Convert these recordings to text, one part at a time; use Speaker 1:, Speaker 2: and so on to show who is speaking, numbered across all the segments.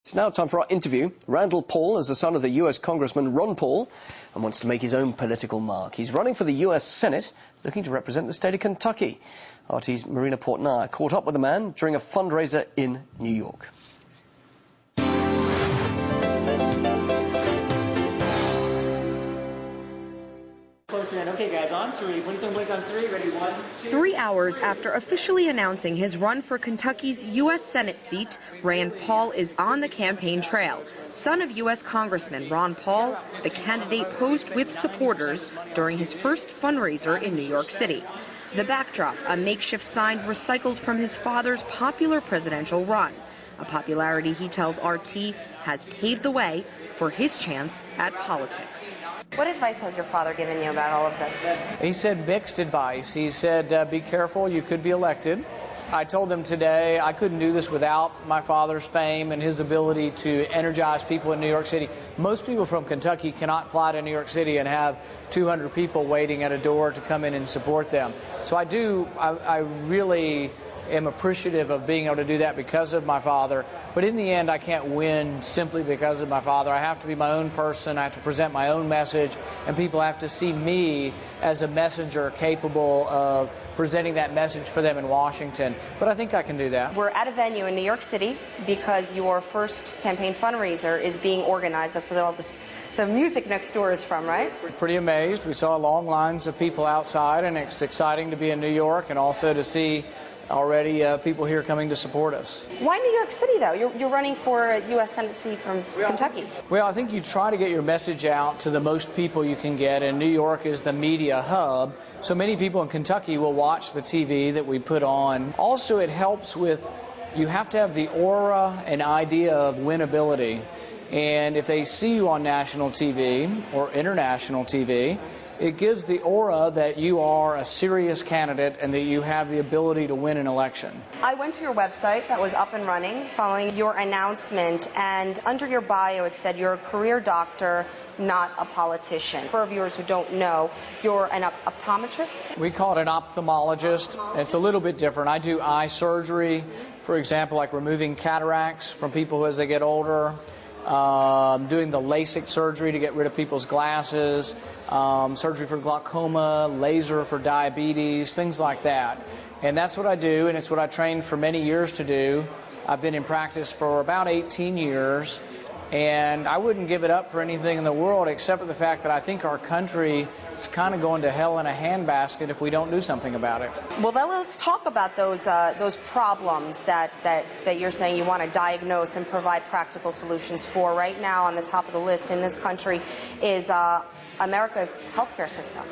Speaker 1: It's now time for our interview. Randall Paul is the son of the U.S. Congressman Ron Paul and wants to make his own political mark. He's running for the U.S. Senate, looking to represent the state of Kentucky. RT's Marina Portnar caught up with the man during a fundraiser in New York.
Speaker 2: Okay, guys, on three. Please don't blink on three. Ready? 1, 2.
Speaker 3: 3 hours after officially announcing his run for Kentucky's U.S. Senate seat, Rand Paul is on the campaign trail. Son of U.S. Congressman Ron Paul, the candidate posed with supporters during his first fundraiser in New York City. The backdrop, a makeshift sign recycled from his father's popular presidential run. A popularity he tells RT has paved the way for his chance at politics.
Speaker 4: What advice has your father given you about all of this?
Speaker 2: He said mixed advice. He said, be careful, you could be elected. I told them today I couldn't do this without my father's fame and his ability to energize people in New York City. Most people from Kentucky cannot fly to New York City and have 200 people waiting at a door to come in and support them. So I really am appreciative of being able to do that because of my father. But in the end, I can't win simply because of my father. I have to be my own person. I have to present my own message, and people have to see me as a messenger capable of presenting that message for them in Washington. But I think I can do that.
Speaker 4: We're at a venue in New York City because your first campaign fundraiser is being organized. That's where all the music next door is from, right?
Speaker 2: We're pretty amazed. We saw long lines of people outside, and it's exciting to be in New York and also to see already people here coming to support us.
Speaker 4: Why New York City, though? You're running for a U.S. Senate seat from Kentucky.
Speaker 2: Well, I think you try to get your message out to the most people you can get, and New York is the media hub. So many people in Kentucky will watch the TV that we put on. Also, it helps with, you have to have the aura and idea of winnability. And if they see you on national TV or international TV, it gives the aura that you are a serious candidate and that you have the ability to win an election.
Speaker 4: I went to your website that was up and running following your announcement, and under your bio it said you're a career doctor, not a politician. For our viewers who don't know, you're an optometrist?
Speaker 2: We call it an ophthalmologist. It's a little bit different. I do eye surgery, for example, like removing cataracts from people as they get older. Doing the LASIK surgery to get rid of people's glasses, surgery for glaucoma, laser for diabetes, things like that. And that's what I do, and it's what I trained for many years to do. I've been in practice for about 18 years, and I wouldn't give it up for anything in the world except for the fact that I think our country is kind of going to hell in a handbasket if we don't do something about it.
Speaker 4: Well, then let's talk about those problems that you're saying you want to diagnose and provide practical solutions for. Right now, on the top of the list in this country is America's healthcare system.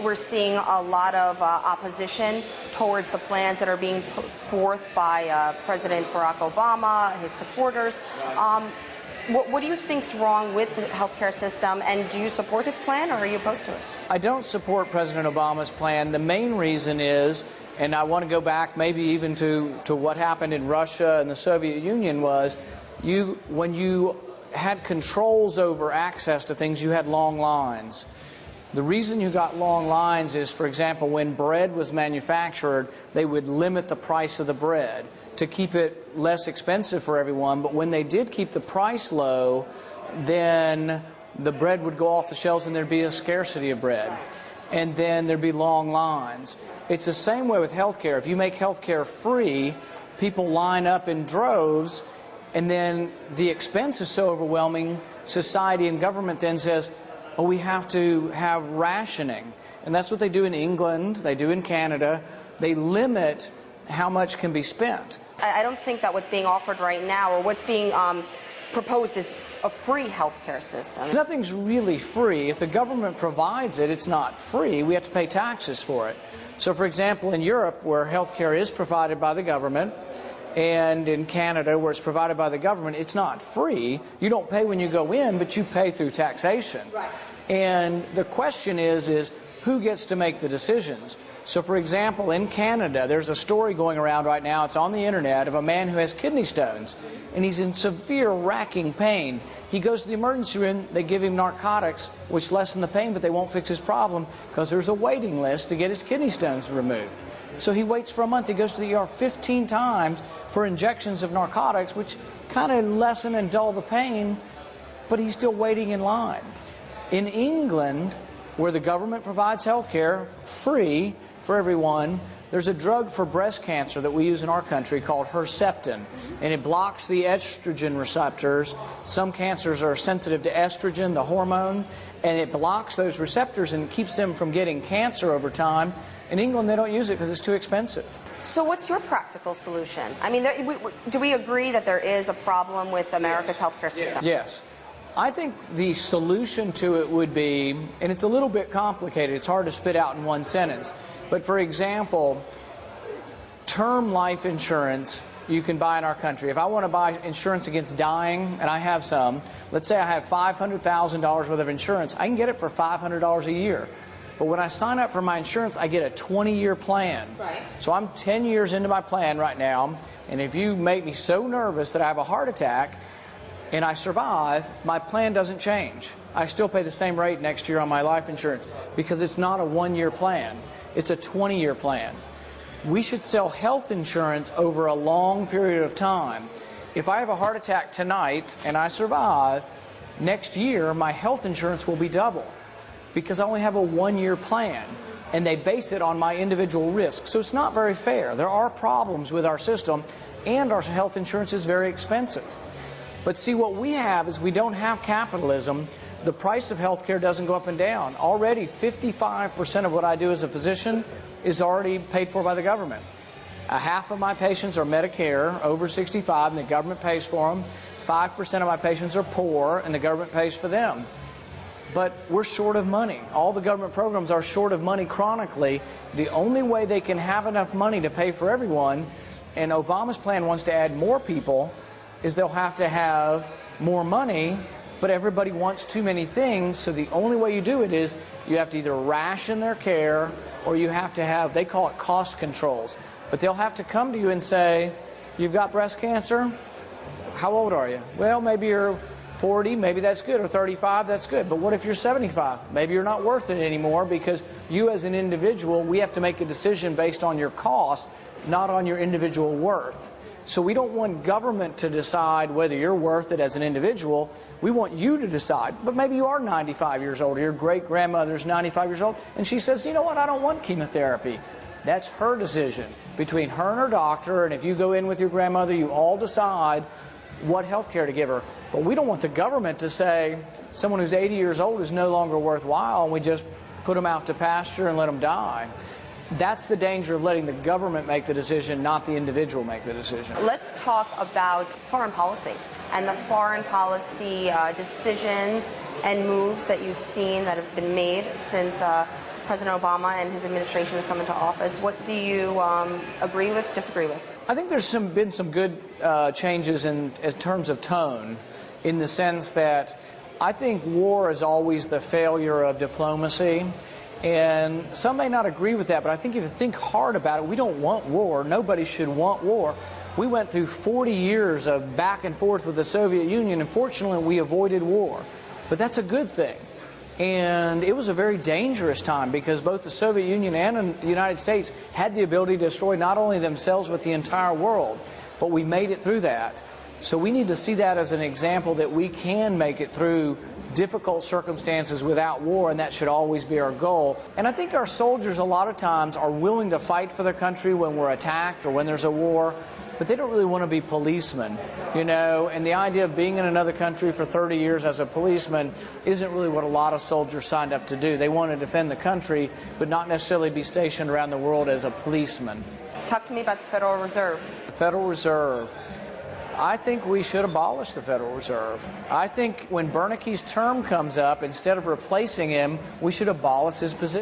Speaker 4: We're seeing a lot of opposition towards the plans that are being put forth by President Barack Obama, his supporters. What do you think's wrong with the healthcare system, and do you support his plan, or are you opposed to it?
Speaker 2: I don't support President Obama's plan. The main reason is, and I want to go back maybe even to what happened in Russia and the Soviet Union, was when you had controls over access to things, you had long lines. The reason you got long lines is, for example, when bread was manufactured, they would limit the price of the bread to keep it less expensive for everyone. But when they did keep the price low, then the bread would go off the shelves and there'd be a scarcity of bread. And then there'd be long lines. It's the same way with healthcare. If you make healthcare free, people line up in droves, and then the expense is so overwhelming, society and government then says, oh, we have to have rationing. And that's what they do in England, they do in Canada. They limit how much can be spent.
Speaker 4: I don't think that what's being offered right now, or what's being proposed, is a free healthcare system.
Speaker 2: Nothing's really free. If the government provides it, it's not free. We have to pay taxes for it. So, for example, in Europe, where healthcare is provided by the government, and in Canada, where it's provided by the government, it's not free. You don't pay when you go in, but you pay through taxation.
Speaker 4: Right.
Speaker 2: And the question is who gets to make the decisions? So, for example, in Canada, there's a story going around right now, it's on the internet, of a man who has kidney stones, and he's in severe racking pain. He goes to the emergency room, they give him narcotics, which lessen the pain, but they won't fix his problem because there's a waiting list to get his kidney stones removed. So he waits for a month. He goes to the ER 15 times for injections of narcotics, which kind of lessen and dull the pain, but he's still waiting in line. In England, where the government provides health care free for everyone, there's a drug for breast cancer that we use in our country called Herceptin, and it blocks the estrogen receptors. Some cancers are sensitive to estrogen, the hormone, and it blocks those receptors and keeps them from getting cancer over time. In England, they don't use it because it's too expensive.
Speaker 4: So what's your practical solution? I mean, do we agree that there is a problem with America's healthcare system?
Speaker 2: Yes. I think the solution to it would be, and it's a little bit complicated, it's hard to spit out in one sentence, but for example, term life insurance you can buy in our country. If I want to buy insurance against dying, and I have some, let's say I have $500,000 worth of insurance, I can get it for $500 a year. But when I sign up for my insurance, I get a 20-year plan.
Speaker 4: Right.
Speaker 2: So I'm 10 years into my plan right now, and if you make me so nervous that I have a heart attack and I survive, my plan doesn't change. I still pay the same rate next year on my life insurance because it's not a one-year plan. It's a 20-year plan. We should sell health insurance over a long period of time. If I have a heart attack tonight and I survive, next year my health insurance will be double because I only have a one-year plan, and they base it on my individual risk. So it's not very fair. There are problems with our system, and our health insurance is very expensive. But see, what we have is we don't have capitalism. The price of health care doesn't go up and down. Already 55% of what I do as a physician is already paid for by the government. Half of my patients are Medicare, over 65, and the government pays for them. 5% of my patients are poor, and the government pays for them. But we're short of money. All the government programs are short of money chronically. The only way they can have enough money to pay for everyone, and Obama's plan wants to add more people, is they'll have to have more money, but everybody wants too many things, so the only way you do it is you have to either ration their care or you have to have, they call it cost controls. But they'll have to come to you and say, you've got breast cancer? How old are you? Well, maybe you're 40, maybe that's good, or 35, that's good. But what if you're 75? Maybe you're not worth it anymore because you as an individual, we have to make a decision based on your cost, not on your individual worth. So we don't want government to decide whether you're worth it as an individual. We want you to decide. But maybe you are 95 years old, or your great-grandmother's 95 years old, and she says, you know what, I don't want chemotherapy. That's her decision between her and her doctor, and if you go in with your grandmother, you all decide what health care to give her. But we don't want the government to say someone who's 80 years old is no longer worthwhile, and we just put them out to pasture and let them die. That's the danger of letting the government make the decision, not the individual make the decision.
Speaker 4: Let's talk about foreign policy and the foreign policy decisions and moves that you've seen that have been made since President Obama and his administration has come into office. What do you agree with, disagree with?
Speaker 2: I think there's been some good changes in terms of tone, in the sense that I think war is always the failure of diplomacy. And some may not agree with that, but I think if you think hard about it, we don't want war. Nobody should want war. We went through 40 years of back and forth with the Soviet Union, and fortunately we avoided war. But that's a good thing. And it was a very dangerous time because both the Soviet Union and the United States had the ability to destroy not only themselves but the entire world. But we made it through that. So we need to see that as an example that we can make it through difficult circumstances without war, and that should always be our goal. And I think our soldiers a lot of times are willing to fight for their country when we're attacked or when there's a war, but they don't really want to be policemen, you know, and the idea of being in another country for 30 years as a policeman isn't really what a lot of soldiers signed up to do. They want to defend the country, but not necessarily be stationed around the world as a policeman.
Speaker 4: Talk to me about the Federal Reserve.
Speaker 2: The Federal Reserve. I think we should abolish the Federal Reserve. I think when Bernanke's term comes up, instead of replacing him, we should abolish his position.